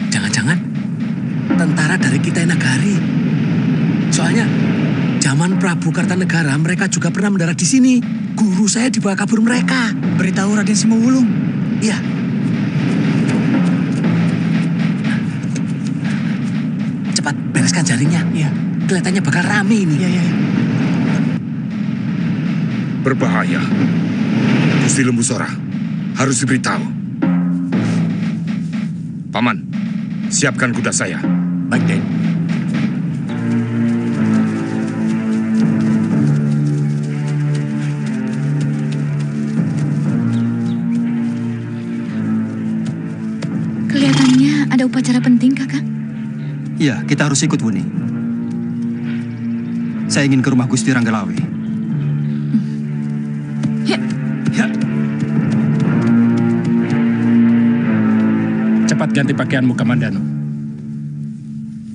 Jangan-jangan tentara dari Kitai Nagari. Soalnya zaman Prabu Kartanegara mereka juga pernah mendarat di sini. Guru saya dibawa kabur mereka. Beritahu Raden Simawulung. Iya. Cepat bereskan jaringnya. Iya. Kelihatannya bakal rame ini. Iya. Berbahaya. Gusti Lembusora harus diberitahu. Paman, siapkan kuda saya. Baik, Den. Kelihatannya ada upacara penting, Kakak. Iya, kita harus ikut, Wuni. Saya ingin ke rumah Gusti Ranggalawe. Ya. Cepat ganti pakaianmu, Kamandano.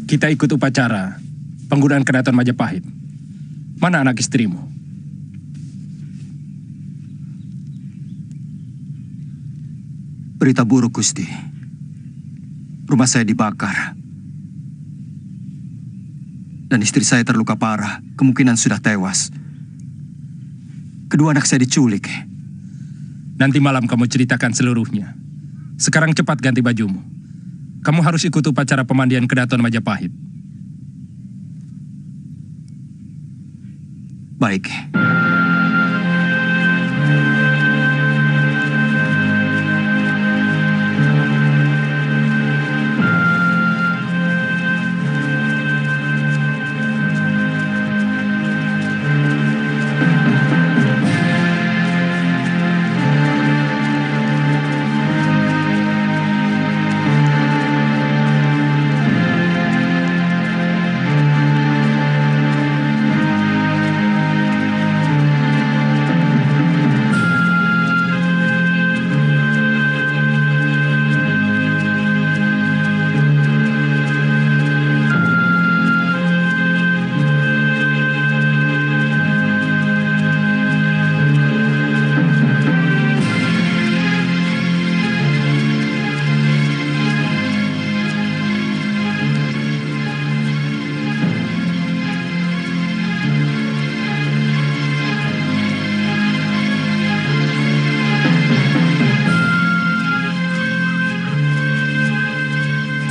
Kita ikut upacara penggunaan Keraton Majapahit. Mana anak istrimu? Berita buruk, Gusti. Rumah saya dibakar. Dan istri saya terluka parah. Kemungkinan sudah tewas. Kedua anak saya diculik. Nanti malam kamu ceritakan seluruhnya. Sekarang cepat ganti bajumu. Kamu harus ikut upacara pemandian Keraton Majapahit. Baik.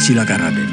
Silakan, Raden.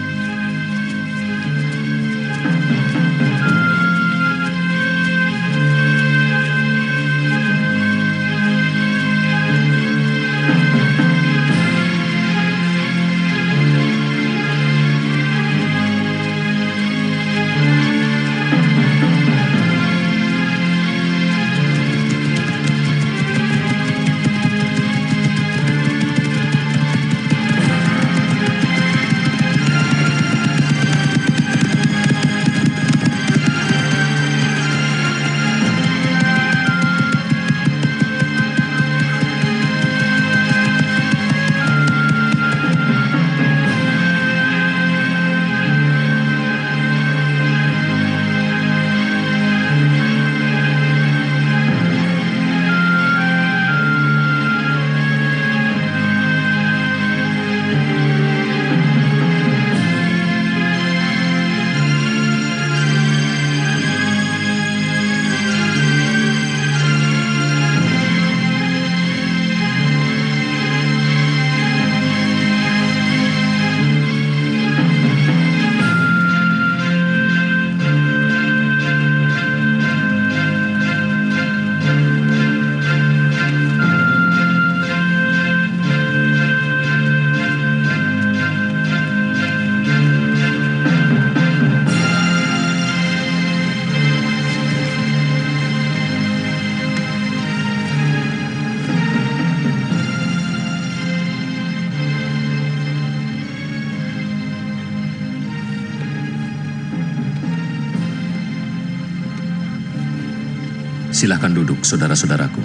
Silahkan duduk, saudara-saudaraku.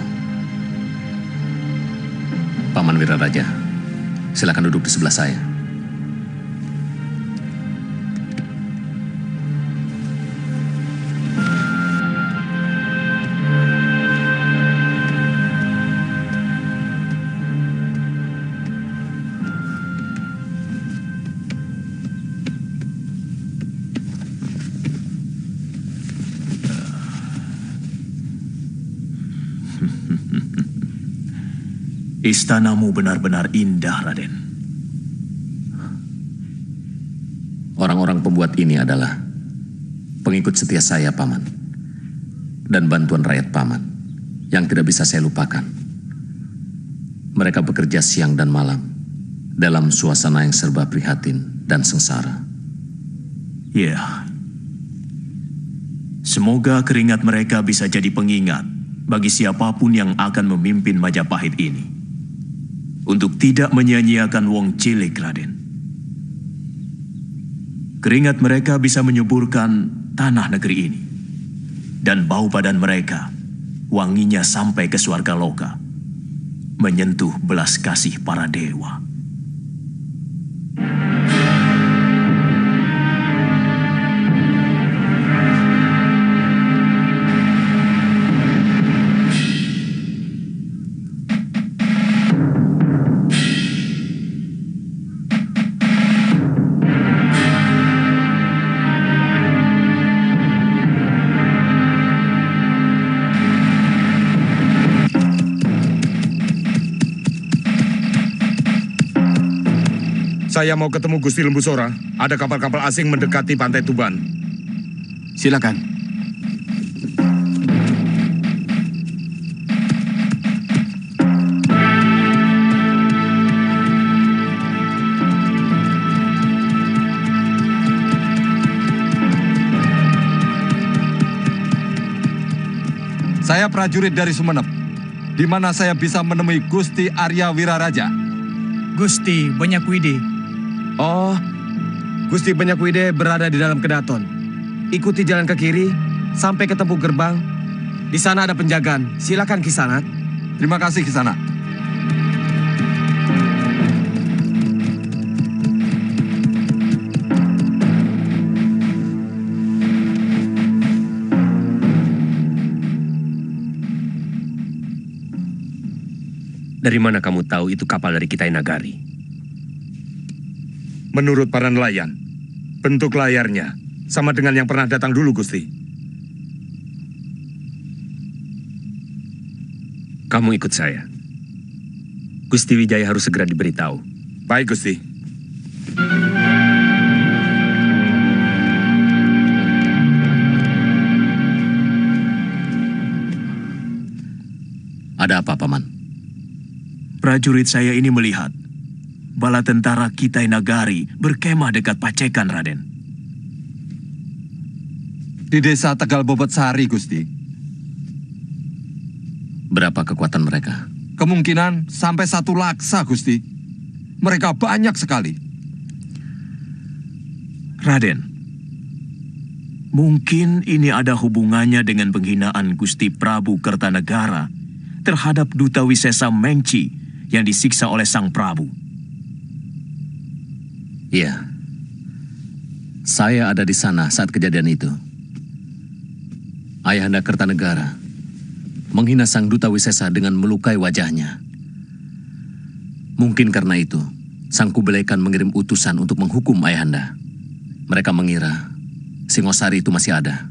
Paman Wiraraja, silahkan duduk di sebelah saya. Istanamu benar-benar indah, Raden. Orang-orang pembuat ini adalah pengikut setia saya, Paman. Dan bantuan rakyat Paman yang tidak bisa saya lupakan. Mereka bekerja siang dan malam dalam suasana yang serba prihatin dan sengsara. Ya. Semoga keringat mereka bisa jadi pengingat bagi siapapun yang akan memimpin Majapahit ini. Untuk tidak menyia-nyiakan wong cilik, Raden. Keringat mereka bisa menyuburkan tanah negeri ini. Dan bau badan mereka, wanginya sampai ke surga loka. Menyentuh belas kasih para dewa. Saya mau ketemu Gusti Lembusora. Ada kapal-kapal asing mendekati pantai Tuban. Silakan. Saya prajurit dari Sumenep, di mana saya bisa menemui Gusti Arya Wiraraja. Gusti Banyakwide. Oh, Gusti Banyakwide berada di dalam kedaton. Ikuti jalan ke kiri sampai ketemu gerbang. Di sana ada penjagaan. Silakan Kisanak. Terima kasih, Kisanak. Dari mana kamu tahu itu kapal dari Kitai Nagari? Menurut para nelayan, bentuk layarnya sama dengan yang pernah datang dulu, Gusti. Kamu ikut saya. Gusti Wijaya harus segera diberitahu. Baik, Gusti. Ada apa, Paman? Prajurit saya ini melihat bala tentara Kitai Nagari berkemah dekat Pacekan, Raden. Di desa Tegal Bobot Sari, Gusti. Berapa kekuatan mereka? Kemungkinan sampai 1 laksa, Gusti. Mereka banyak sekali. Raden, mungkin ini ada hubungannya dengan penghinaan Gusti Prabu Kertanegara terhadap Duta Wisesa Mengci yang disiksa oleh Sang Prabu. Iya. Saya ada di sana saat kejadian itu. Ayahanda Kertanegara menghina Sang Duta Wisesa dengan melukai wajahnya. Mungkin karena itu, Sang Kubelaikan mengirim utusan untuk menghukum ayahanda. Mereka mengira Singosari itu masih ada.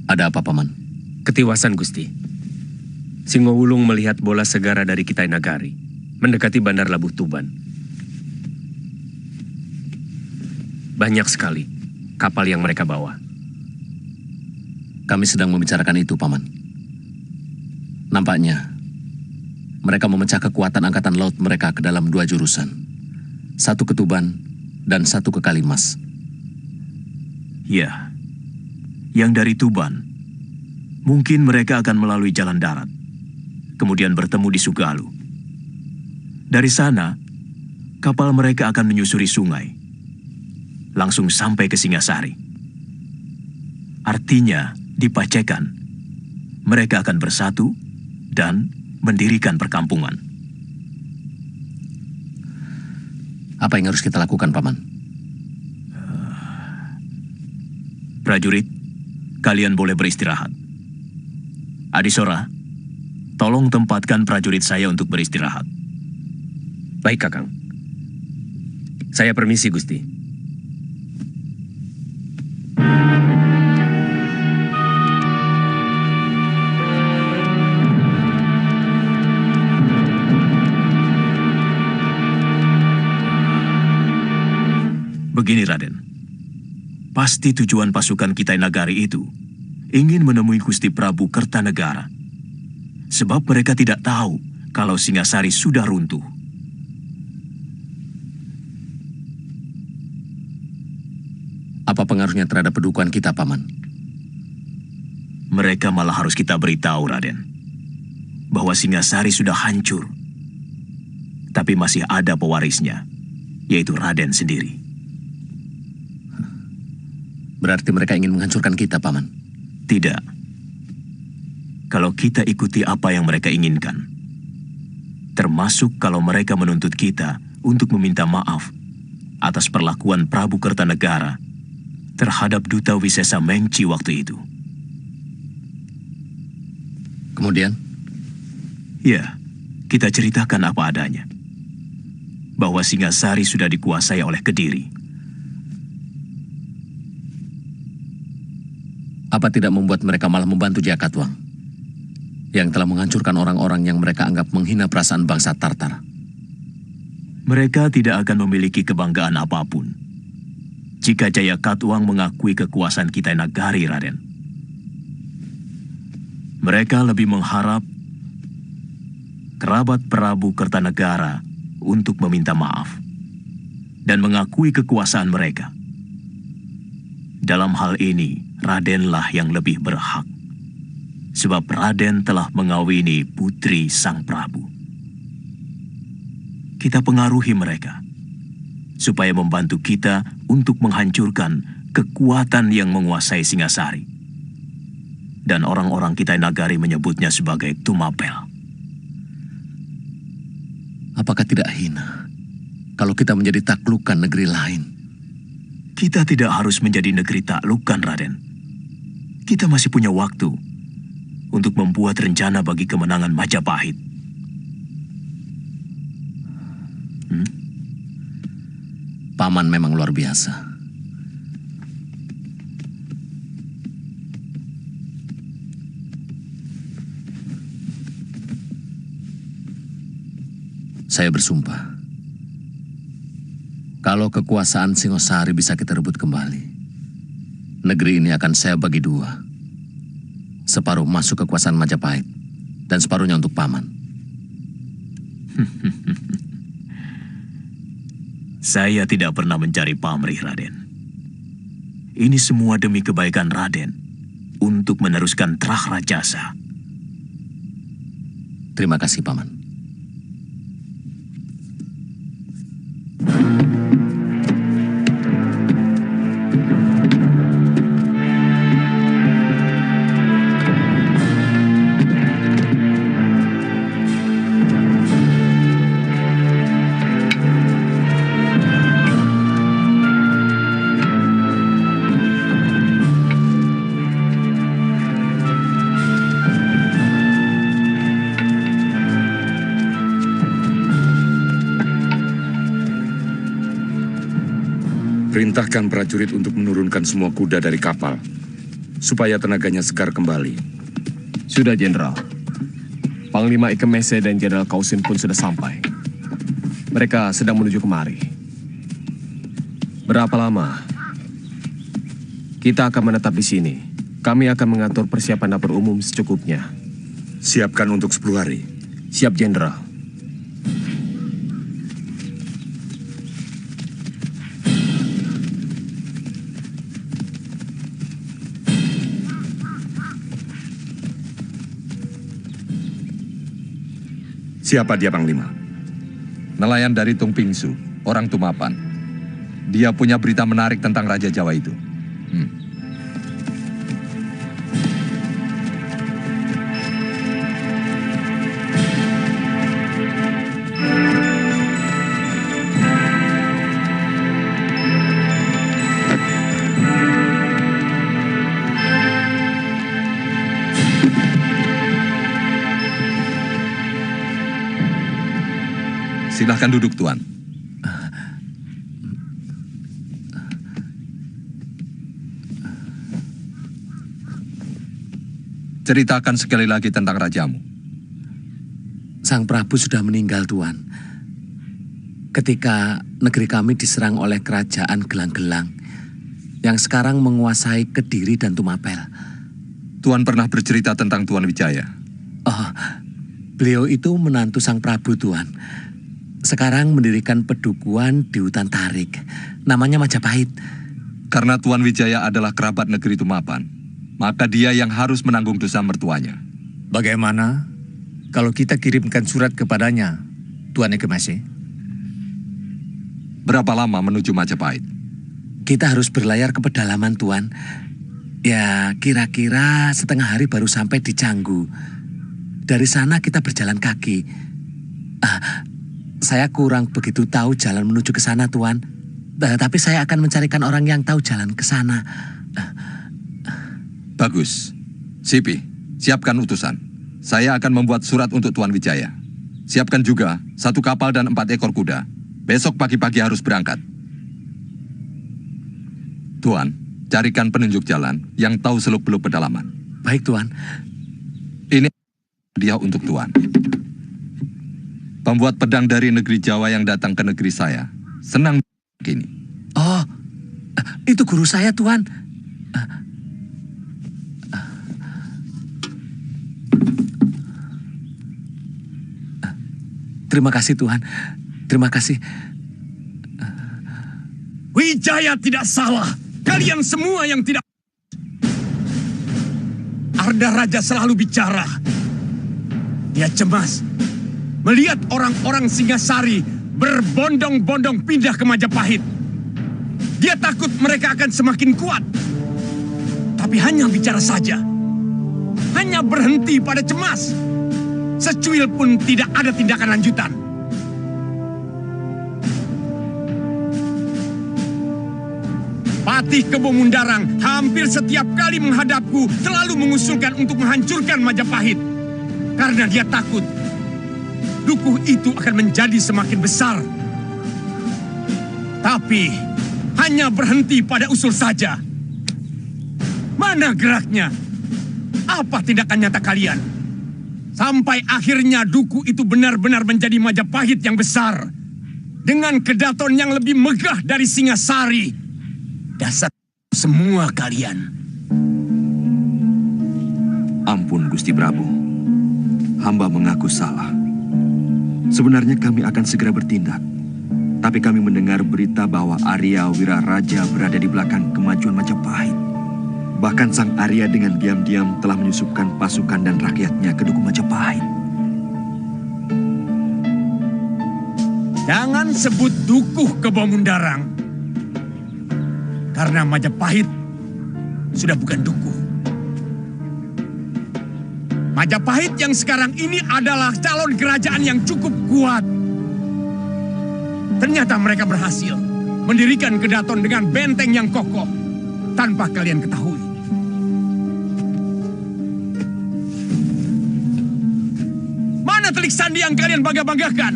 Ada apa, Paman? Ketiwasan, Gusti. Singowulung melihat bola segara dari Kitai Nagari mendekati Bandar Labuh Tuban. Banyak sekali kapal yang mereka bawa. Kami sedang membicarakan itu, Paman. Nampaknya mereka memecah kekuatan angkatan laut mereka ke dalam 2 jurusan. 1 ke Tuban dan 1 ke Kalimas. Ya, yang dari Tuban, mungkin mereka akan melalui jalan darat, kemudian bertemu di Sugalu. Dari sana, kapal mereka akan menyusuri sungai, langsung sampai ke Singasari. Artinya, di Pacekan, mereka akan bersatu dan mendirikan perkampungan. Apa yang harus kita lakukan, Paman? Prajurit, kalian boleh beristirahat. Adisora, tolong tempatkan prajurit saya untuk beristirahat. Baik, Kakang. Saya permisi, Gusti. Begini, Raden. Pasti tujuan pasukan Kitai Nagari itu ingin menemui Gusti Prabu Kertanegara. Sebab mereka tidak tahu kalau Singasari sudah runtuh. Apa pengaruhnya terhadap kedudukan kita, Paman? Mereka malah harus kita beritahu, Raden, bahwa Singasari sudah hancur. Tapi masih ada pewarisnya, yaitu Raden sendiri. Berarti mereka ingin menghancurkan kita, Paman? Tidak. Kalau kita ikuti apa yang mereka inginkan, termasuk kalau mereka menuntut kita untuk meminta maaf atas perlakuan Prabu Kertanegara terhadap Duta Wisesa Mengci waktu itu. Kemudian? Ya, kita ceritakan apa adanya. Bahwa Singasari sudah dikuasai oleh Kediri. Apa tidak membuat mereka malah membantu Jakatwang yang telah menghancurkan orang-orang yang mereka anggap menghina perasaan bangsa Tartar? Mereka tidak akan memiliki kebanggaan apapun jika Jayakatwang mengakui kekuasaan Kitai Nagari, Raden. Mereka lebih mengharap kerabat Prabu Kertanegara untuk meminta maaf dan mengakui kekuasaan mereka. Dalam hal ini, Radenlah yang lebih berhak, sebab Raden telah mengawini putri Sang Prabu. Kita pengaruhi mereka, supaya membantu kita untuk menghancurkan kekuatan yang menguasai Singasari. Dan orang-orang Kitai Nagari menyebutnya sebagai Tumapel. Apakah tidak hina kalau kita menjadi taklukan negeri lain? Kita tidak harus menjadi negeri taklukan, Raden. Kita masih punya waktu untuk membuat rencana bagi kemenangan Majapahit. Paman memang luar biasa. Saya bersumpah, kalau kekuasaan Singosari bisa kita rebut kembali, negeri ini akan saya bagi dua. Separuh masuk kekuasaan Majapahit, dan separuhnya untuk Paman. Saya tidak pernah mencari pamrih, Raden. Ini semua demi kebaikan Raden, untuk meneruskan Trah Rajasa. Terima kasih, Paman. Perintahkan prajurit untuk menurunkan semua kuda dari kapal, supaya tenaganya segar kembali. Sudah, Jenderal. Panglima Ikemese dan Jenderal Kausin pun sudah sampai. Mereka sedang menuju kemari. Berapa lama? Kita akan menetap di sini. Kami akan mengatur persiapan dapur umum secukupnya. Siapkan untuk 10 hari. Siap, Jenderal. Siapa dia, Panglima? nelayan dari Tung Pingsu, orang Tumapan. Dia punya berita menarik tentang Raja Jawa itu. Silahkan duduk, Tuan. Ceritakan sekali lagi tentang rajamu. Sang Prabu sudah meninggal, Tuan. Ketika negeri kami diserang oleh kerajaan Gelang-Gelang yang sekarang menguasai Kediri dan Tumapel. Tuan pernah bercerita tentang Tuan Wijaya. Oh, beliau itu menantu Sang Prabu, Tuan. Sekarang mendirikan pedukuhan di hutan Tarik. Namanya Majapahit. Karena Tuan Wijaya adalah kerabat negeri Tumapan, maka dia yang harus menanggung dosa mertuanya. Bagaimana kalau kita kirimkan surat kepadanya, Tuan Ekemase? Berapa lama menuju Majapahit? Kita harus berlayar ke pedalaman, Tuan. Ya, kira-kira setengah hari baru sampai di Canggu. Dari sana kita berjalan kaki. Saya kurang begitu tahu jalan menuju ke sana, Tuan. Tapi saya akan mencarikan orang yang tahu jalan ke sana. Bagus. Sipi, siapkan utusan. Saya akan membuat surat untuk Tuan Wijaya. Siapkan juga 1 kapal dan 4 ekor kuda. Besok pagi-pagi harus berangkat. Tuan, carikan penunjuk jalan yang tahu seluk-beluk pedalaman. Baik, Tuan. Ini dia untuk Tuan. Pembuat pedang dari negeri Jawa yang datang ke negeri saya senang begini. Oh, itu guru saya, Tuan. Terima kasih, Tuan. Terima kasih. Wijaya tidak salah. Kalian semua yang tidak... Arda Raja selalu bicara. Dia cemas melihat orang-orang Singasari berbondong-bondong pindah ke Majapahit. Dia takut mereka akan semakin kuat. Tapi hanya bicara saja. Hanya berhenti pada cemas. Secuil pun tidak ada tindakan lanjutan. Patih Kebo Mundarang hampir setiap kali menghadapku selalu mengusulkan untuk menghancurkan Majapahit. Karena dia takut dukuh itu akan menjadi semakin besar. Tapi hanya berhenti pada usul saja. Mana geraknya? Apa tindakan nyata kalian? Sampai akhirnya dukuh itu benar-benar menjadi Majapahit yang besar. Dengan kedaton yang lebih megah dari Singasari. Dasar semua kalian. Ampun, Gusti Prabu. Hamba mengaku salah. Sebenarnya kami akan segera bertindak. Tapi kami mendengar berita bahwa Arya Wiraraja berada di belakang kemajuan Majapahit. Bahkan sang Arya dengan diam-diam telah menyusupkan pasukan dan rakyatnya ke Dukuh Majapahit. Jangan sebut Dukuh Kebo Mundarang. Karena Majapahit sudah bukan Dukuh. Majapahit yang sekarang ini adalah calon kerajaan yang cukup kuat. Ternyata mereka berhasil mendirikan kedaton dengan benteng yang kokoh tanpa kalian ketahui. Mana telik sandi yang kalian bangga-banggakan?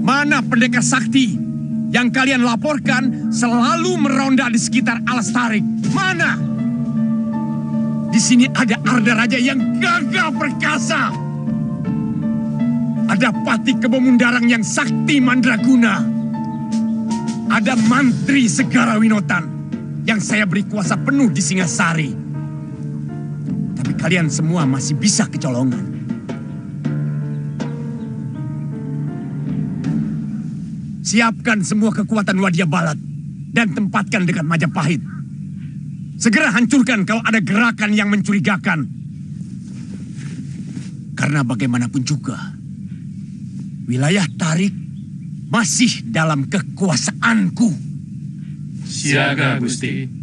Mana pendekar sakti yang kalian laporkan selalu meronda di sekitar Alas Tarik? Mana? Di sini ada Arda Raja yang gagah perkasa. Ada Patih Kebo Mundarang yang sakti mandraguna. Ada Mantri Segara Winotan yang saya beri kuasa penuh di Singasari. Tapi kalian semua masih bisa kecolongan. Siapkan semua kekuatan Wadya Balat dan tempatkan dekat Majapahit. Segera hancurkan kalau ada gerakan yang mencurigakan. Karena bagaimanapun juga, Wilayah Tarik masih dalam kekuasaanku. Siaga, Gusti.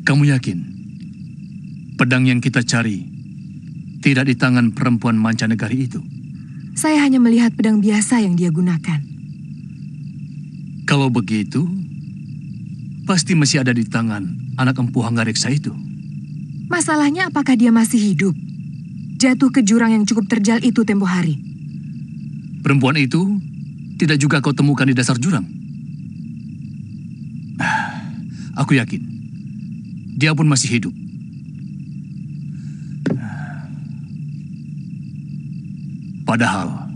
Kamu yakin pedang yang kita cari tidak di tangan perempuan mancanegari itu? Saya hanya melihat pedang biasa yang dia gunakan. Kalau begitu, pasti masih ada di tangan anak empu Hanggareksa itu. Masalahnya apakah dia masih hidup? Jatuh ke jurang yang cukup terjal itu tempo hari. Perempuan itu tidak juga kau temukan di dasar jurang? Aku yakin dia pun masih hidup. Padahal,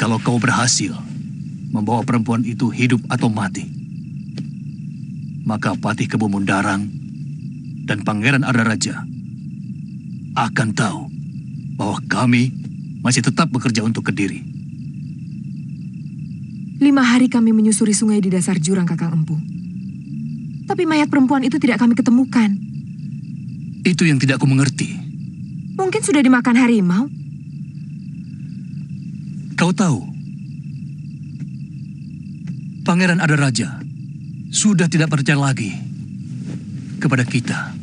kalau kau berhasil membawa perempuan itu hidup atau mati, maka Patih Kebo Mundarang dan Pangeran Adaraja akan tahu bahwa kami masih tetap bekerja untuk Kediri. 5 hari kami menyusuri sungai di dasar jurang, Kakang Empu. Tapi mayat perempuan itu tidak kami ketemukan. Itu yang tidak aku mengerti. Mungkin sudah dimakan harimau. Kau tahu, Pangeran Adaraja sudah tidak percaya lagi kepada kita.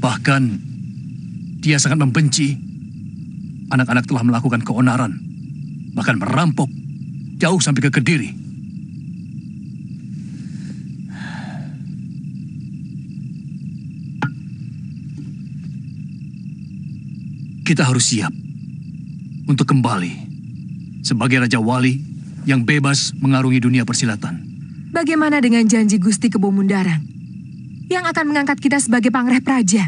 Bahkan, dia sangat membenci anak-anak telah melakukan keonaran, bahkan merampok jauh sampai ke Kediri. Kita harus siap untuk kembali sebagai Raja Wali yang bebas mengarungi dunia persilatan. Bagaimana dengan janji Gusti Kebo Mundarang yang akan mengangkat kita sebagai Pangreh Praja?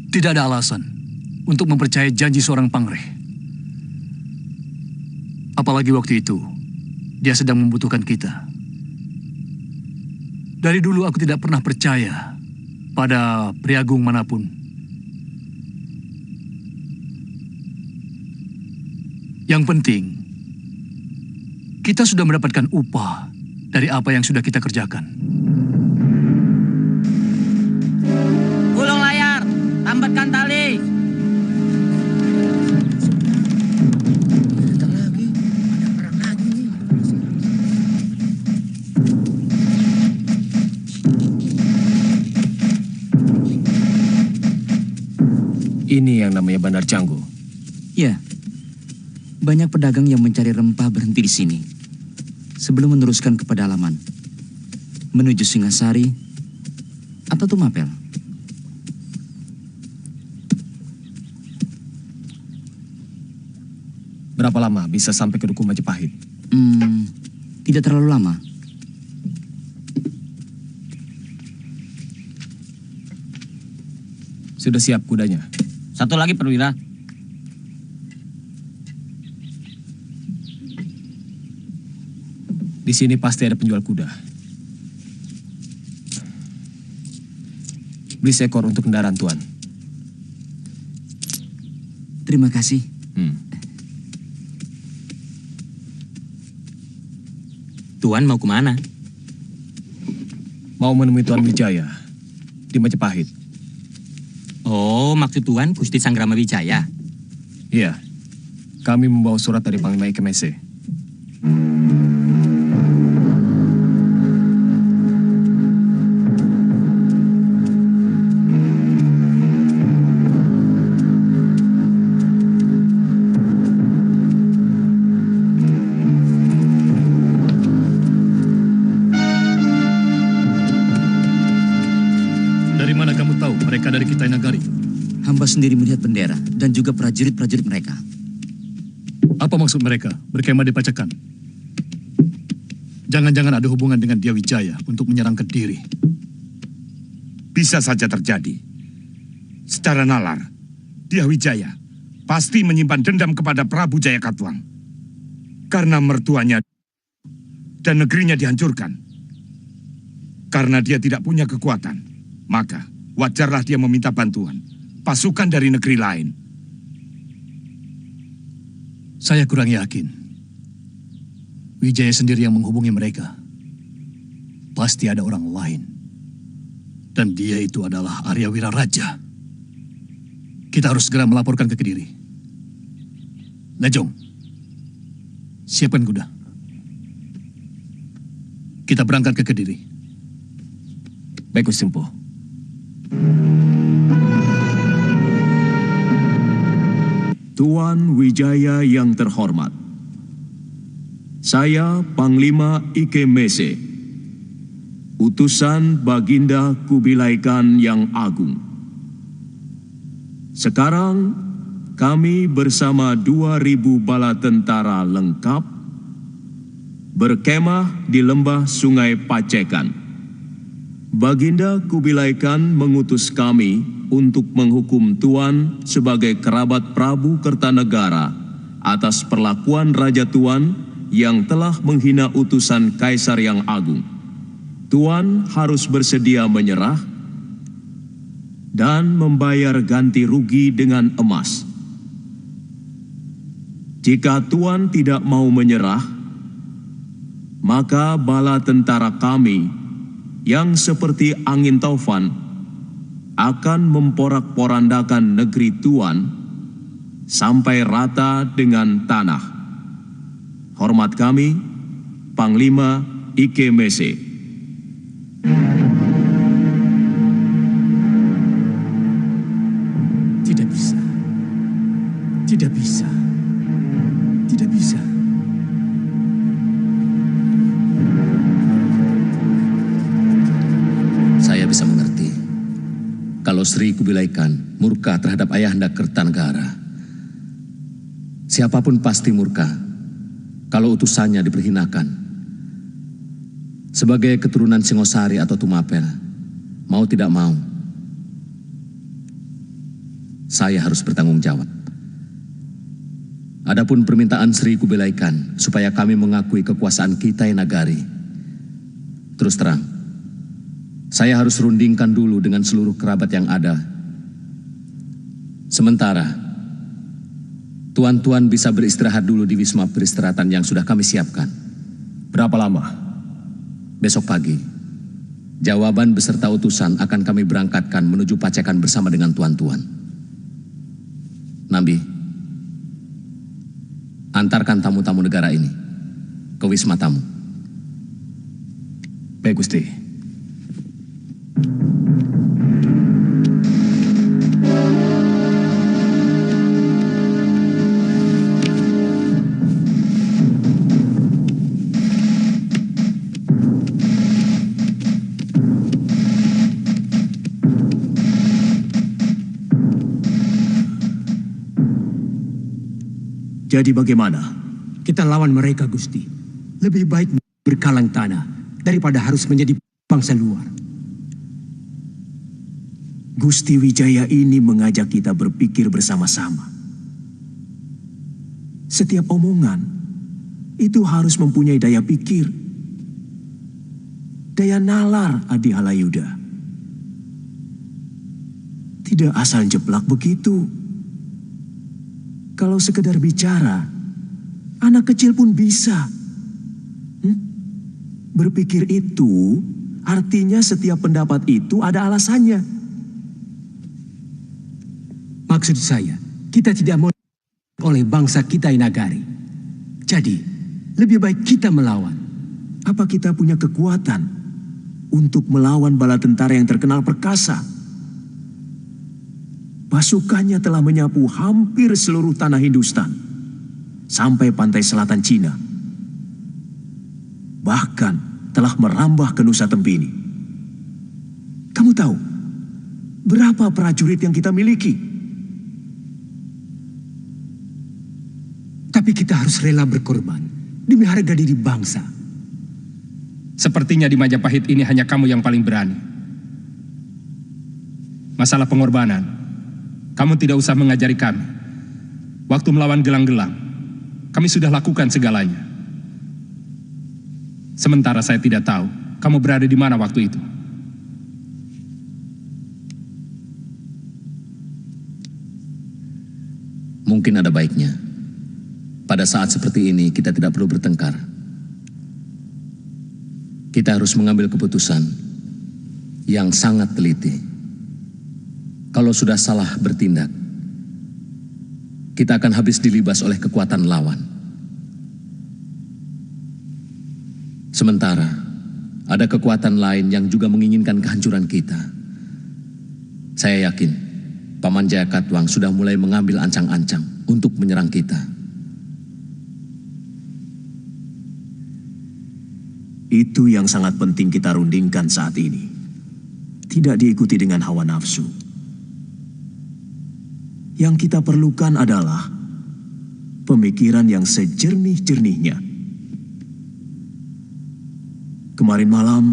Tidak ada alasan untuk mempercayai janji seorang Pangreh. Apalagi waktu itu, dia sedang membutuhkan kita. Dari dulu aku tidak pernah percaya pada priagung manapun. Yang penting, kita sudah mendapatkan upah dari apa yang sudah kita kerjakan. Gulung layar, tambatkan tali. Ini yang namanya Bandar Canggu. Ya. Banyak pedagang yang mencari rempah berhenti di sini sebelum meneruskan ke pedalaman menuju Singasari atau Tumapel. Berapa lama bisa sampai ke Duku Majapahit? Tidak terlalu lama. Sudah siap kudanya? Satu lagi perwira. Di sini pasti ada penjual kuda. Beli seekor untuk kendaraan Tuan. Terima kasih. Tuan mau kemana? mau menemui Tuan Wijaya di Majapahit. Oh, maksud Tuan Gusti Sanggrama Wijaya? Iya, kami membawa surat dari Panglima Ikemese. Kitai Nagari? Hamba sendiri melihat bendera dan juga prajurit-prajurit mereka. Apa maksud mereka berkemah di Pacakan? Jangan-jangan ada hubungan dengan Dia Wijaya untuk menyerang Kediri. Bisa saja terjadi. Secara nalar, Dia Wijaya pasti menyimpan dendam kepada Prabu Jayakatwang. Karena mertuanya dan negerinya dihancurkan. Karena dia tidak punya kekuatan, maka wajarlah dia meminta bantuan pasukan dari negeri lain. Saya kurang yakin. Wijaya sendiri yang menghubungi mereka. Pasti ada orang lain. Dan dia itu adalah Arya Wiraraja. Kita harus segera melaporkan ke Kediri. Lejong, siapkan kuda. Kita berangkat ke Kediri. Baik, Gusti Empu. Tuan Wijaya yang terhormat, saya Panglima Ike Mese, utusan Baginda Kubilai Khan yang agung. Sekarang kami bersama 2.000 bala tentara lengkap berkemah di lembah Sungai Pacekan. Baginda Kubilai Khan mengutus kami untuk menghukum Tuan sebagai kerabat Prabu Kertanegara atas perlakuan Raja Tuan yang telah menghina utusan Kaisar yang agung. Tuan harus bersedia menyerah dan membayar ganti rugi dengan emas. Jika Tuan tidak mau menyerah, maka bala tentara kami yang seperti angin taufan akan memporak-porandakan negeri Tuan sampai rata dengan tanah. Hormat kami, Panglima Ike Mese. Tidak bisa. Tidak bisa. Tidak bisa. Saya bisa mengerti kalau Sri Kubilai Khan murka terhadap Ayahanda Kertanegara. Siapapun pasti murka kalau utusannya diperhinakan. Sebagai keturunan Singosari atau Tumapel, mau tidak mau, saya harus bertanggung jawab. Adapun permintaan Sri Kubilai Khan supaya kami mengakui kekuasaan Kitai Nagari, terus terang, saya harus rundingkan dulu dengan seluruh kerabat yang ada. Sementara, tuan-tuan bisa beristirahat dulu di wisma peristirahatan yang sudah kami siapkan. Berapa lama? Besok pagi, jawaban beserta utusan akan kami berangkatkan menuju Pacekan bersama dengan tuan-tuan. Nambi, antarkan tamu-tamu negara ini ke wisma tamu. Baik, Gusti. Jadi bagaimana? Kita lawan mereka, Gusti. Lebih baik berkalang tanah daripada harus menjadi bangsa luar. Gusti Wijaya ini mengajak kita berpikir bersama-sama. Setiap omongan itu harus mempunyai daya pikir, daya nalar, Adi Halayuda. Tidak asal jeplak begitu. Kalau sekedar bicara, anak kecil pun bisa. Berpikir itu artinya setiap pendapat itu ada alasannya. Maksud saya, kita tidak mau oleh bangsa Kitai Nagari. Jadi, lebih baik kita melawan. Apa kita punya kekuatan untuk melawan bala tentara yang terkenal perkasa? Pasukannya telah menyapu hampir seluruh tanah Hindustan, sampai pantai selatan Cina. Bahkan telah merambah ke Nusa Tempini. Kamu tahu, Berapa prajurit yang kita miliki? Tapi kita harus rela berkorban demi harga diri bangsa. Sepertinya di Majapahit ini hanya kamu yang paling berani. Masalah pengorbanan, kamu tidak usah mengajari kami. Waktu melawan gelang-gelang, kami sudah lakukan segalanya. Sementara saya tidak tahu kamu berada di mana waktu itu. Mungkin ada baiknya, pada saat seperti ini kita tidak perlu bertengkar. Kita harus mengambil keputusan yang sangat teliti. Kalau sudah salah bertindak, kita akan habis dilibas oleh kekuatan lawan. Sementara, ada kekuatan lain yang juga menginginkan kehancuran kita. Saya yakin, Paman Jayakatwang sudah mulai mengambil ancang-ancang untuk menyerang kita. Itu yang sangat penting kita rundingkan saat ini. Tidak diikuti dengan hawa nafsu. Yang kita perlukan adalah pemikiran yang sejernih-jernihnya. Kemarin malam,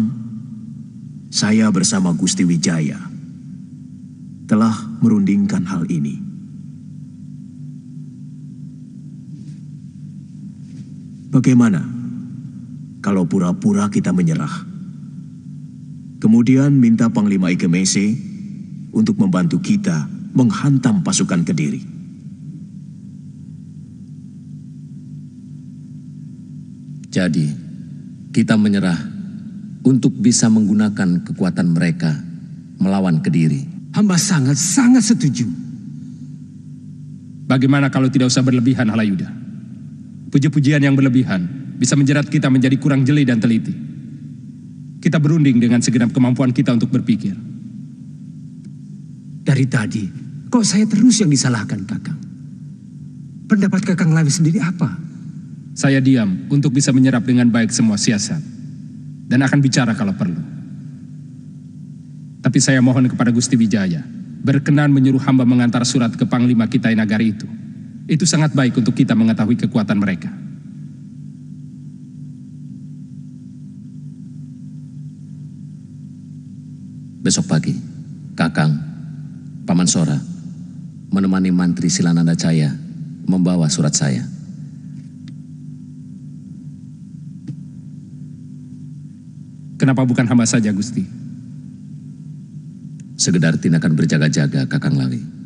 saya bersama Gusti Wijaya telah merundingkan hal ini. Bagaimana kalau pura-pura kita menyerah? Kemudian minta Panglima Ikemese untuk membantu kita menghantam pasukan Kediri. Jadi, kita menyerah untuk bisa menggunakan kekuatan mereka melawan Kediri. Hamba sangat setuju. Bagaimana kalau tidak usah berlebihan, Halayuda? Puji-pujian yang berlebihan bisa menjerat kita menjadi kurang jeli dan teliti. Kita berunding dengan segenap kemampuan kita untuk berpikir. Dari tadi, kok saya terus yang disalahkan, Kakang? Pendapat Kakang Lawi sendiri apa? Saya diam untuk bisa menyerap dengan baik semua siasat dan akan bicara kalau perlu. Tapi saya mohon kepada Gusti Wijaya berkenan menyuruh hamba mengantar surat ke Panglima Kitai Nagari itu. Itu sangat baik untuk kita mengetahui kekuatan mereka. Besok pagi, Kakang, Paman Sora, menemani Mantri Silananda Caya membawa surat saya. Kenapa bukan hamba saja, Gusti? Sekedar tindakan berjaga-jaga, Kakang Lawi.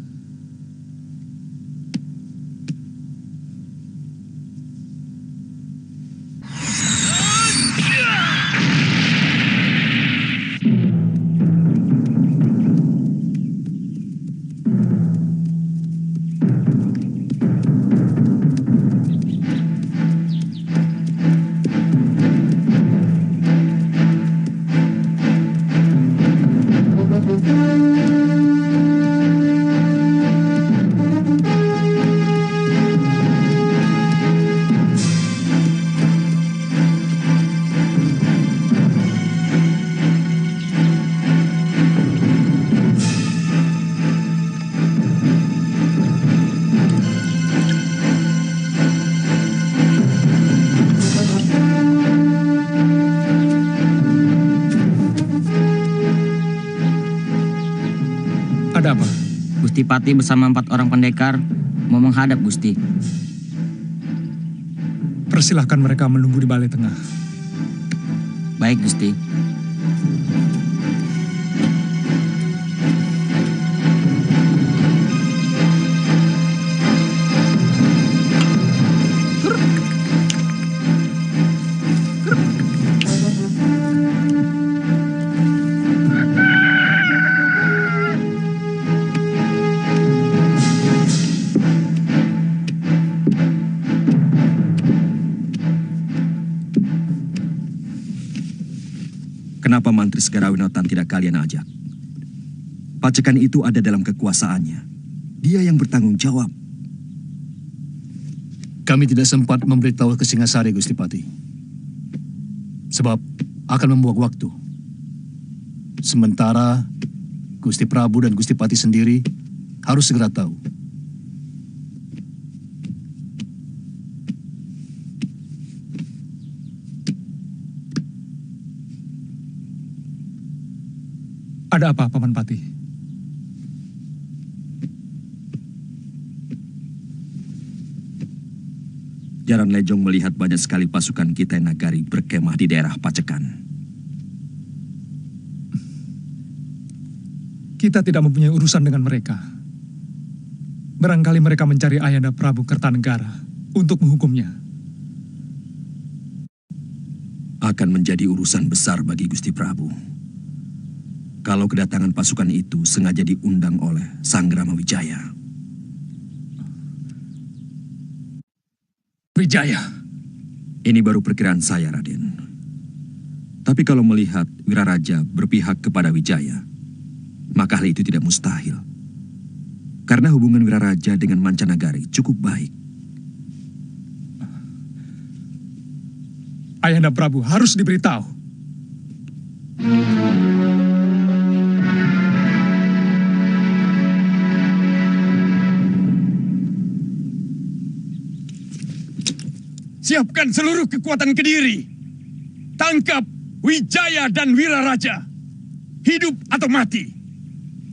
Ada apa? Gusti Pati bersama 4 orang pendekar mau menghadap Gusti. Persilahkan mereka menunggu di balai tengah. Baik, Gusti. Kenapa Mantri Segarawinotan tidak kalian ajak? Pacekan itu ada dalam kekuasaannya. Dia yang bertanggung jawab. Kami tidak sempat memberitahu ke Singasari, Gusti Pati. Sebab akan membuang waktu. Sementara Gusti Prabu dan Gusti Pati sendiri harus segera tahu. Ada apa, Paman Pati? Jaran Lejong melihat banyak sekali pasukan Kitai Nagari berkemah di daerah Pacekan. Kita tidak mempunyai urusan dengan mereka. Barangkali mereka mencari Ayahanda Prabu Kertanegara untuk menghukumnya. Akan menjadi urusan besar bagi Gusti Prabu. Kalau kedatangan pasukan itu sengaja diundang oleh Sanggrama Wijaya. Wijaya? Ini baru perkiraan saya, Raden. Tapi kalau melihat Wiraraja berpihak kepada Wijaya, maka hal itu tidak mustahil. Karena hubungan Wiraraja dengan Mancanagari cukup baik. Ayahanda Prabu harus diberitahu. Siapkan seluruh kekuatan Kediri. Tangkap Wijaya dan Wiraraja. Hidup atau mati.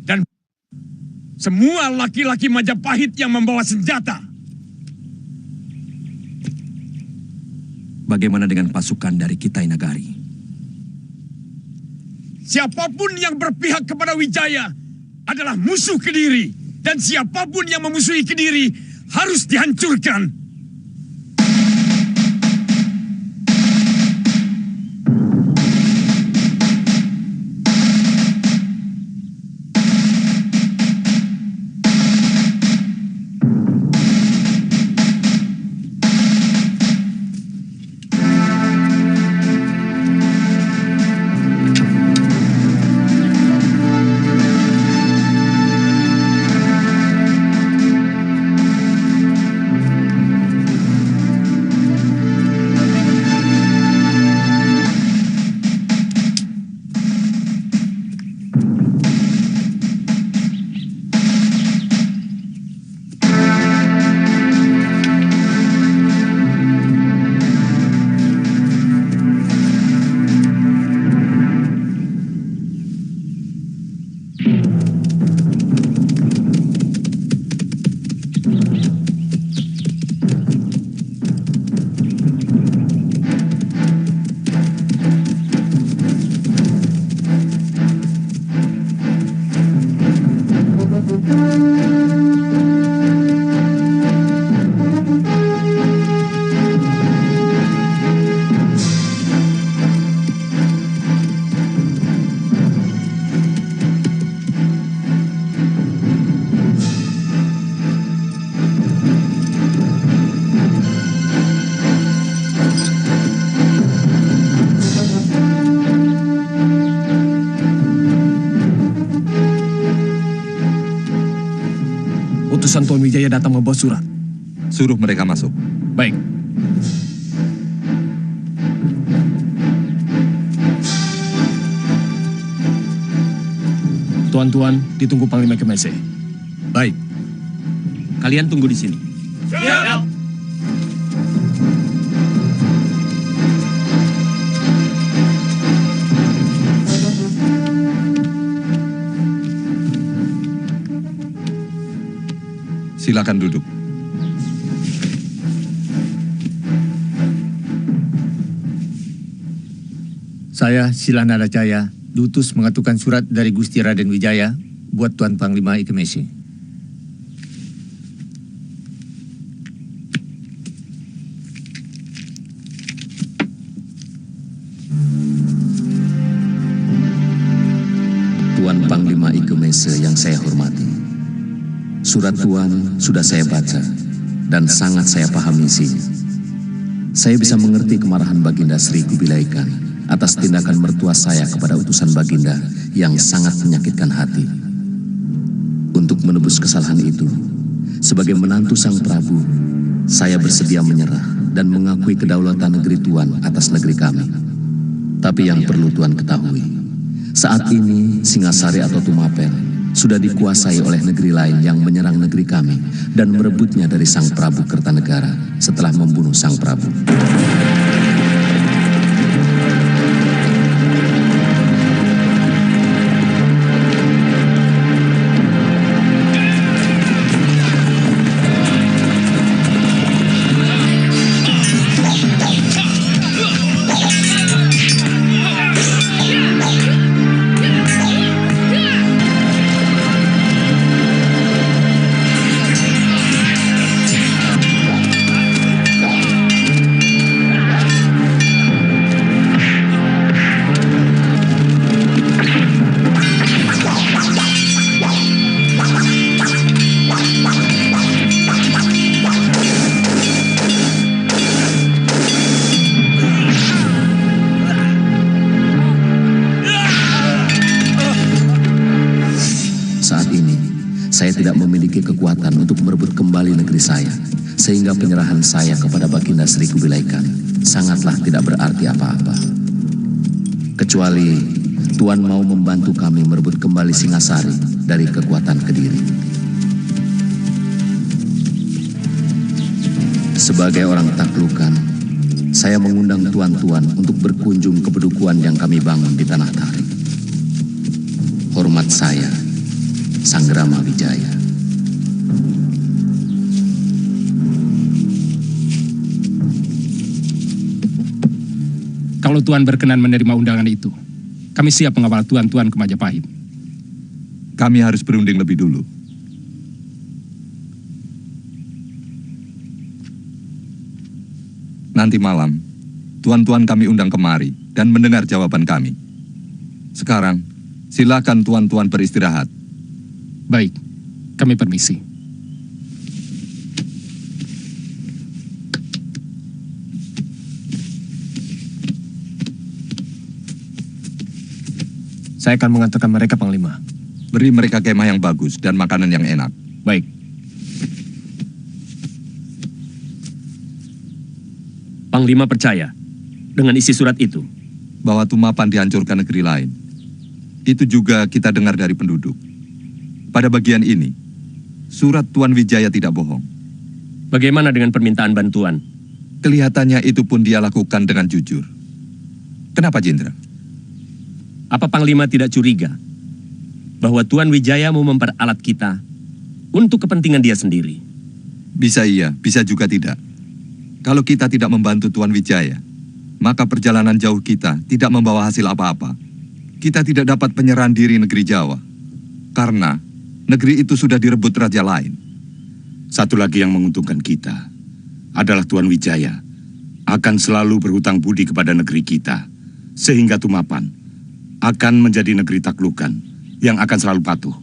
Dan semua laki-laki Majapahit yang membawa senjata. Bagaimana dengan pasukan dari Kitai Nagari? Siapapun yang berpihak kepada Wijaya adalah musuh Kediri. Dan siapapun yang memusuhi Kediri harus dihancurkan. Utusan Tuan Wijaya datang membawa surat. Suruh mereka masuk. Baik. Tuan-tuan, ditunggu Panglima Kemese. Baik. Kalian tunggu di sini. Siap. Silakan duduk. Saya Silanada Jaya, diutus mengaturkan surat dari Gusti Raden Wijaya buat Tuan Panglima Ikemesi. Tuan Panglima Ikemese yang saya hormati. Surat Tuan sudah saya baca dan sangat saya pahami isinya. Saya bisa mengerti kemarahan Baginda Sri Kubilai Khan atas tindakan mertua saya kepada utusan Baginda yang sangat menyakitkan hati. Untuk menebus kesalahan itu, sebagai menantu Sang Prabu, saya bersedia menyerah dan mengakui kedaulatan negeri Tuan atas negeri kami. Tapi yang perlu Tuan ketahui, Saat ini, Singasari atau Tumapel sudah dikuasai oleh negeri lain yang menyerang negeri kami dan merebutnya dari Sang Prabu Kertanegara setelah membunuh Sang Prabu. Saya tidak memiliki kekuatan untuk merebut kembali negeri saya, sehingga penyerahan saya kepada Baginda Sri Kubilaika sangatlah tidak berarti apa-apa. Kecuali Tuan mau membantu kami merebut kembali Singasari dari kekuatan Kediri. Sebagai orang taklukan, saya mengundang tuan-tuan untuk berkunjung ke pedukuhan yang kami bangun di Tanah Tarik. Hormat saya, Sanggrama Wijaya. Kalau Tuan berkenan menerima undangan itu, kami siap mengawal tuan-tuan ke Majapahit. Kami harus berunding lebih dulu. Nanti malam, tuan-tuan kami undang kemari dan mendengar jawaban kami. Sekarang, silakan tuan-tuan beristirahat. Baik, kami permisi. Saya akan mengantarkan mereka, Panglima. Beri mereka kemah yang bagus dan makanan yang enak. Baik. Panglima percaya dengan isi surat itu? Bahwa Tumapan dihancurkan negeri lain. Itu juga kita dengar dari penduduk. Pada bagian ini, surat Tuan Wijaya tidak bohong. Bagaimana dengan permintaan bantuan? Kelihatannya itu pun dia lakukan dengan jujur. Kenapa, Jenderal? Apa Panglima tidak curiga bahwa Tuan Wijaya mau memperalat kita untuk kepentingan dia sendiri? Bisa iya, bisa juga tidak. Kalau kita tidak membantu Tuan Wijaya, maka perjalanan jauh kita tidak membawa hasil apa-apa. Kita tidak dapat penyerahan diri negeri Jawa. Karena negeri itu sudah direbut raja lain. Satu lagi yang menguntungkan kita adalah Tuan Wijaya akan selalu berhutang budi kepada negeri kita. Sehingga Tumapan akan menjadi negeri taklukan yang akan selalu patuh.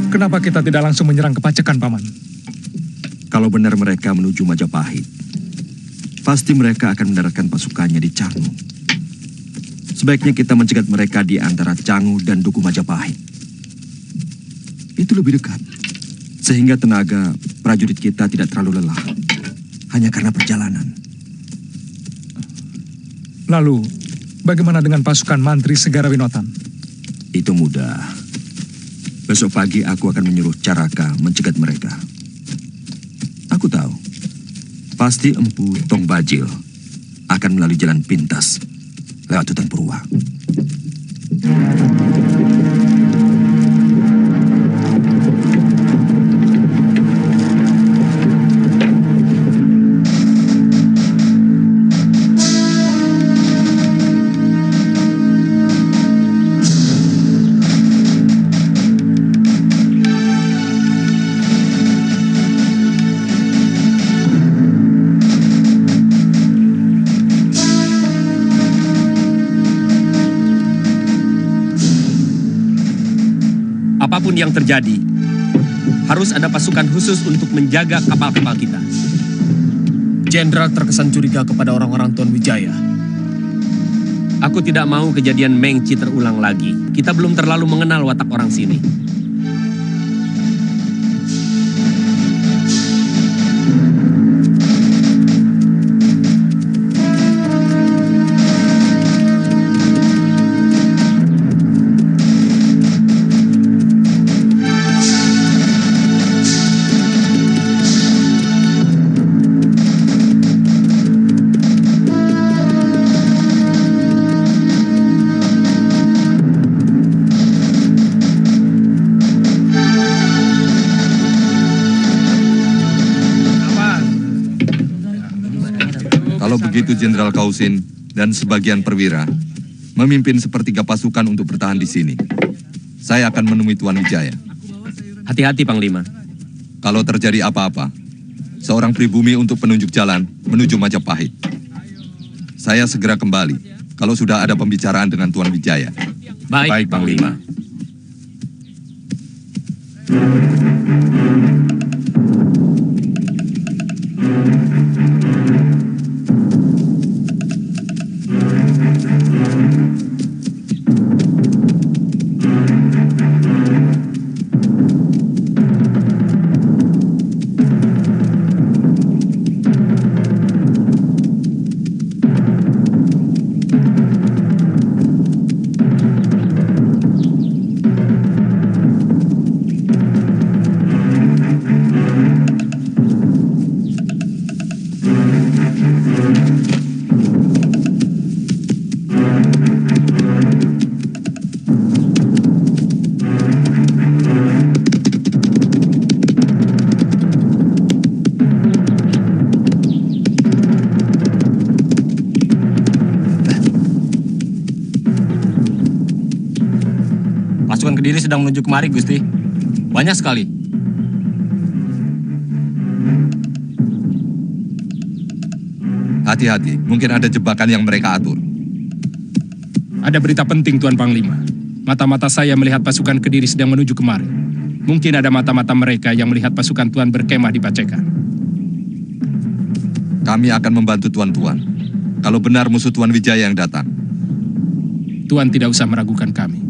Kenapa kita tidak langsung menyerang ke Pacekan, Paman? Kalau benar mereka menuju Majapahit, pasti mereka akan mendaratkan pasukannya di Canggu. Sebaiknya kita mencegat mereka di antara Canggu dan Duku Majapahit. Itu lebih dekat, sehingga tenaga prajurit kita tidak terlalu lelah, hanya karena perjalanan. Lalu, bagaimana dengan pasukan Mantri Segara Winotan? Itu mudah. Besok pagi aku akan menyuruh Caraka mencegat mereka. Aku tahu, pasti Empu Tong Bajil akan melalui jalan pintas lewat hutan Purwa. Apapun yang terjadi, harus ada pasukan khusus untuk menjaga kapal-kapal kita. Jenderal terkesan curiga kepada orang-orang Tuan Wijaya. Aku tidak mau kejadian Mengci terulang lagi. Kita belum terlalu mengenal watak orang sini. Begitu Jenderal Kausin dan sebagian perwira memimpin sepertiga pasukan untuk bertahan di sini. Saya akan menemui Tuan Wijaya. Hati-hati, Panglima. Kalau terjadi apa-apa, seorang pribumi untuk penunjuk jalan menuju Majapahit. Saya segera kembali kalau sudah ada pembicaraan dengan Tuan Wijaya. Baik, Panglima. Pasukan Kediri sedang menuju kemari, Gusti. Banyak sekali. Hati-hati, mungkin ada jebakan yang mereka atur. Ada berita penting, Tuan Panglima. Mata-mata saya melihat pasukan Kediri sedang menuju kemari. Mungkin ada mata-mata mereka yang melihat pasukan Tuan berkemah di Pacekan. Kami akan membantu Tuan-Tuan. Kalau benar musuh Tuan Wijaya yang datang. Tuan tidak usah meragukan kami.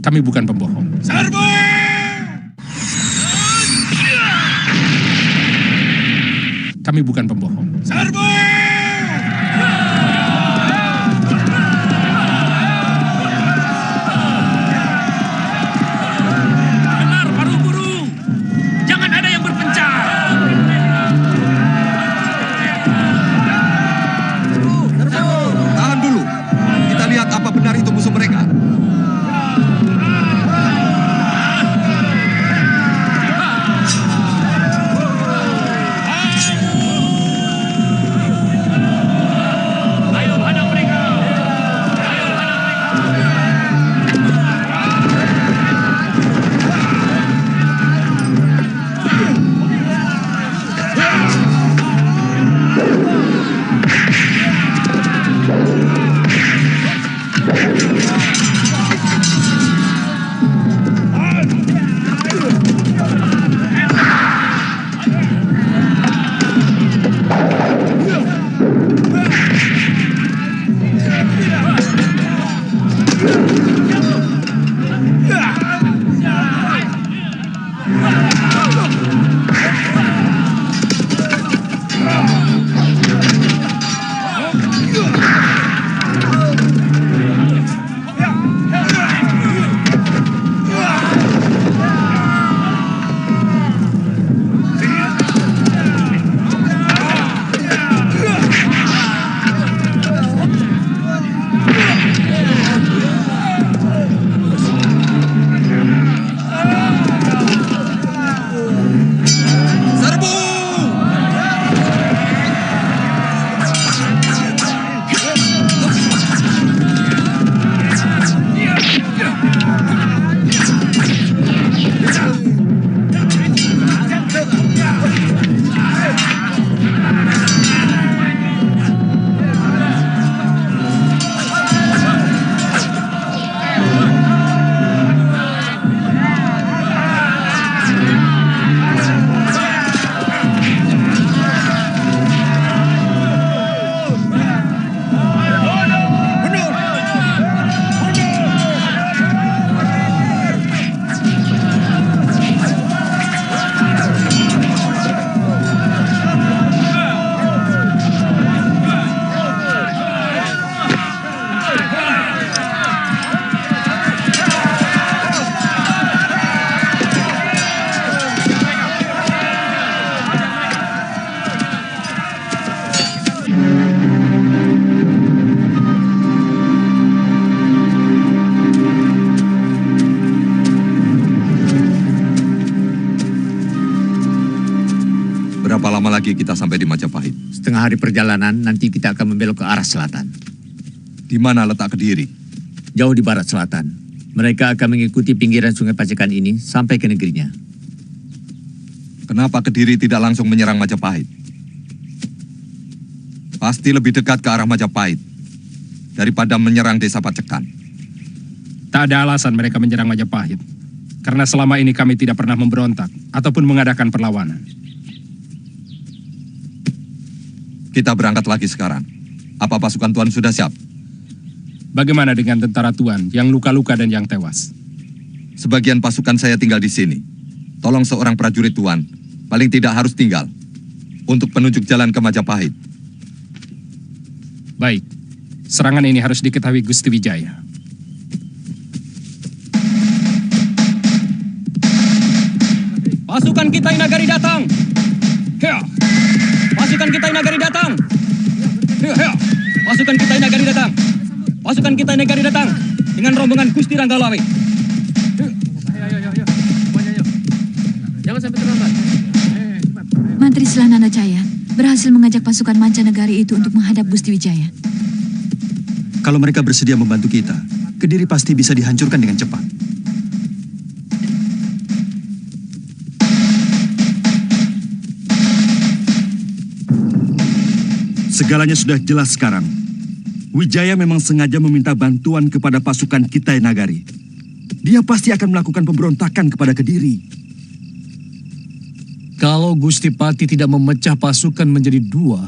Kami bukan pembohong. Serbu! Kami bukan pembohong. Serbu! Dengar, para burung. Jangan ada yang berpencar. Tahan dulu. Kita lihat apa benar itu musuh mereka. Berapa lama lagi kita sampai di Majapahit? Setengah hari perjalanan, nanti kita akan membelok ke arah selatan. Di mana letak Kediri? Jauh di barat selatan. Mereka akan mengikuti pinggiran Sungai Pacekan ini sampai ke negerinya. Kenapa Kediri tidak langsung menyerang Majapahit? Pasti lebih dekat ke arah Majapahit daripada menyerang desa Pacekan. Tak ada alasan mereka menyerang Majapahit. Karena selama ini kami tidak pernah memberontak ataupun mengadakan perlawanan. Kita berangkat lagi sekarang. Apa pasukan Tuan sudah siap? Bagaimana dengan tentara Tuan yang luka-luka dan yang tewas? Sebagian pasukan saya tinggal di sini. Tolong seorang prajurit Tuan, paling tidak harus tinggal, untuk penunjuk jalan ke Majapahit. Baik, serangan ini harus diketahui Gusti Wijaya. Pasukan kita Inagari datang! Hea! Pasukan kita Inagari datang! Hea! Pasukan kita Inagari datang! Pasukan kita Inagari datang! Dengan rombongan Gusti Ranggalawe. Jangan sampai terlambat. Mantri Selanana Jaya berhasil mengajak pasukan mancanegari itu untuk menghadap Gusti Wijaya. Kalau mereka bersedia membantu kita, Kediri pasti bisa dihancurkan dengan cepat. Segalanya sudah jelas sekarang. Wijaya memang sengaja meminta bantuan kepada pasukan Kitai Nagari. Dia pasti akan melakukan pemberontakan kepada Kediri. Kalau Gusti Pati tidak memecah pasukan menjadi dua,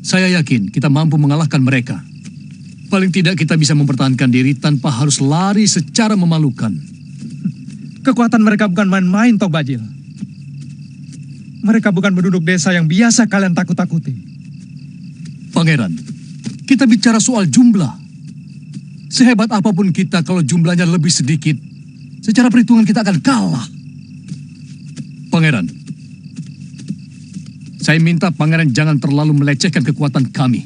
saya yakin kita mampu mengalahkan mereka. Paling tidak kita bisa mempertahankan diri tanpa harus lari secara memalukan. Kekuatan mereka bukan main-main, Tok Bajil. Mereka bukan penduduk desa yang biasa kalian takut-takuti. Pangeran, kita bicara soal jumlah. Sehebat apapun kita kalau jumlahnya lebih sedikit, secara perhitungan kita akan kalah. Pangeran, saya minta Pangeran jangan terlalu melecehkan kekuatan kami.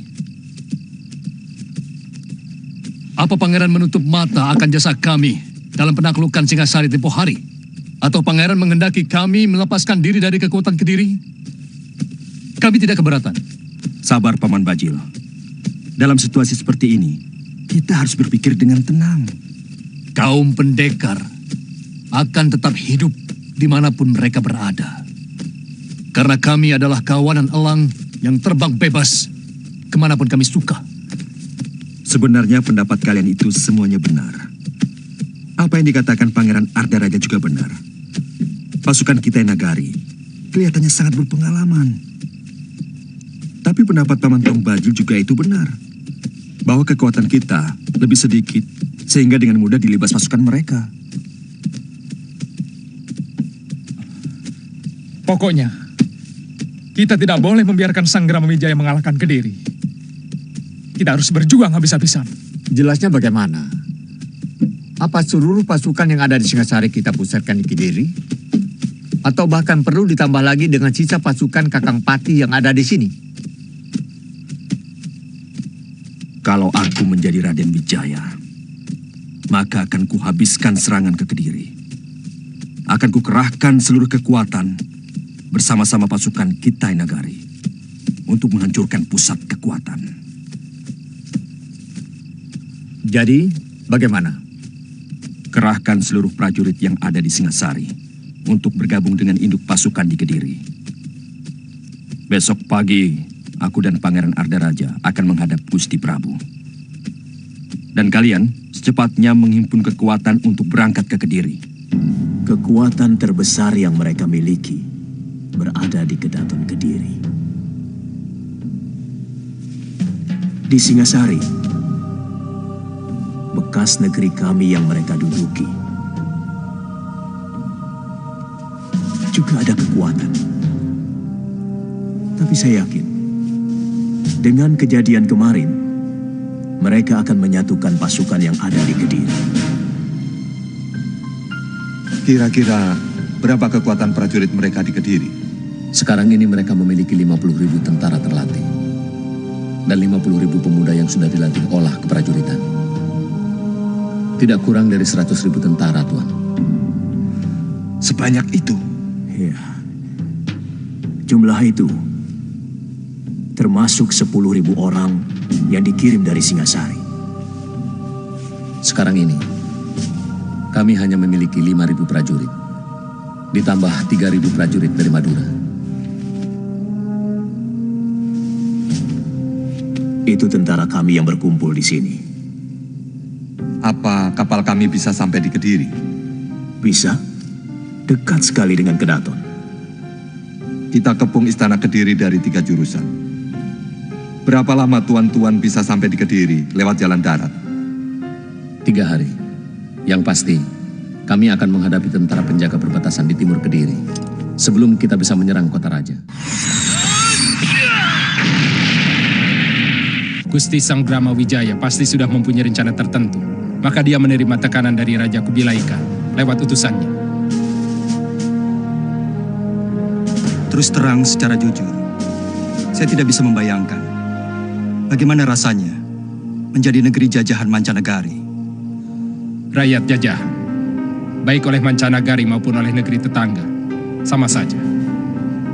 Apa Pangeran menutup mata akan jasa kami dalam penaklukan Singasari tempoh hari? Atau Pangeran menghendaki kami melepaskan diri dari kekuatan Kediri? Kami tidak keberatan. Sabar, Paman Bajil. Dalam situasi seperti ini, kita harus berpikir dengan tenang. Kaum pendekar akan tetap hidup dimanapun mereka berada. Karena kami adalah kawanan elang yang terbang bebas kemanapun kami suka. Sebenarnya pendapat kalian itu semuanya benar. Apa yang dikatakan Pangeran Ardaraja juga benar. Pasukan Kitai Nagari kelihatannya sangat berpengalaman. Tapi pendapat Paman Tong Bajil juga itu benar. Bahwa kekuatan kita lebih sedikit sehingga dengan mudah dilibas pasukan mereka. Pokoknya, kita tidak boleh membiarkan Sanggrama Wijaya mengalahkan Kediri. Kita harus berjuang habis-habisan. Jelasnya bagaimana? Apa seluruh pasukan yang ada di Singasari kita pusatkan di Kediri? Atau bahkan perlu ditambah lagi dengan sisa pasukan Kakang Pati yang ada di sini? Kalau aku menjadi Raden Wijaya, maka akan kuhabiskan serangan ke Kediri. Akan kukerahkan seluruh kekuatan bersama-sama pasukan Kitai Nagari untuk menghancurkan pusat kekuatan. Jadi, bagaimana? Kerahkan seluruh prajurit yang ada di Singasari untuk bergabung dengan induk pasukan di Kediri. Besok pagi, aku dan Pangeran Ardaraja akan menghadap Gusti Prabu. Dan kalian secepatnya menghimpun kekuatan untuk berangkat ke Kediri. Kekuatan terbesar yang mereka miliki berada di Kedaton Kediri. Di Singasari, bekas negeri kami yang mereka duduki, juga ada kekuatan. Tapi saya yakin, dengan kejadian kemarin, mereka akan menyatukan pasukan yang ada di Kediri. Kira-kira berapa kekuatan prajurit mereka di Kediri? Sekarang ini mereka memiliki 50.000 tentara terlatih. Dan 50.000 pemuda yang sudah dilatih olah keprajuritan. Tidak kurang dari 100.000 tentara, Tuan. Sebanyak itu? Ya. Jumlah itu termasuk 10.000 orang yang dikirim dari Singasari. Sekarang ini, kami hanya memiliki 5.000 prajurit, ditambah 3.000 prajurit dari Madura. Itu tentara kami yang berkumpul di sini. Apa kapal kami bisa sampai di Kediri? Bisa. Dekat sekali dengan Kedaton. Kita kepung istana Kediri dari 3 jurusan. Berapa lama tuan-tuan bisa sampai di Kediri lewat jalan darat? 3 hari. Yang pasti, kami akan menghadapi tentara penjaga perbatasan di timur Kediri sebelum kita bisa menyerang kota raja. Gusti Sanggrama Wijaya pasti sudah mempunyai rencana tertentu. Maka dia menerima tekanan dari Raja Kubilaika lewat utusannya. Terus terang secara jujur, saya tidak bisa membayangkan bagaimana rasanya menjadi negeri jajahan mancanegari. Rakyat jajahan, baik oleh mancanegari maupun oleh negeri tetangga, sama saja.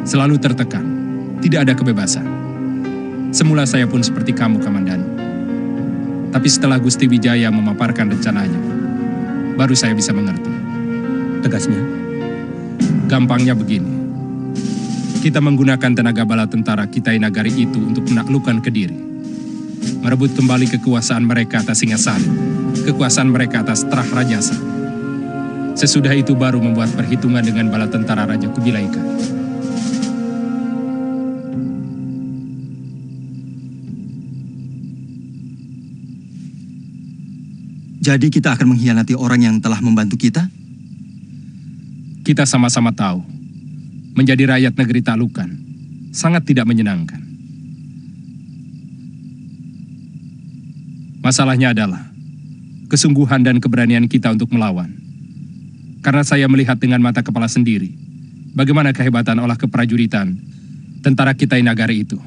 Selalu tertekan, tidak ada kebebasan. Semula saya pun seperti kamu, Kamandanu. Tapi setelah Gusti Wijaya memaparkan rencananya, baru saya bisa mengerti. Tegasnya? Gampangnya begini. Kita menggunakan tenaga bala tentara Kitai Nagari itu untuk menaklukkan Kediri. Merebut kembali kekuasaan mereka atas Singasari, kekuasaan mereka atas Trah Rajasa. Sesudah itu baru membuat perhitungan dengan bala tentara Raja Kubilaika. Jadi kita akan mengkhianati orang yang telah membantu kita? Kita sama-sama tahu, menjadi rakyat negeri taklukan sangat tidak menyenangkan. Masalahnya adalah kesungguhan dan keberanian kita untuk melawan. Karena saya melihat dengan mata kepala sendiri bagaimana kehebatan olah keprajuritan tentara Kitai Nagari itu.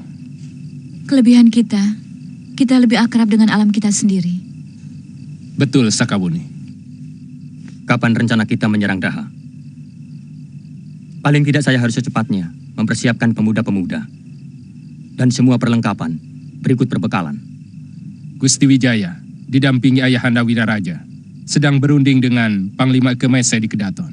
Kelebihan kita lebih akrab dengan alam kita sendiri. Betul, Sakawuni. Kapan rencana kita menyerang Daha? Paling tidak saya harus secepatnya mempersiapkan pemuda-pemuda dan semua perlengkapan berikut perbekalan. Gusti Wijaya didampingi Ayahanda Wiraraja sedang berunding dengan Panglima Kemese di Kedaton.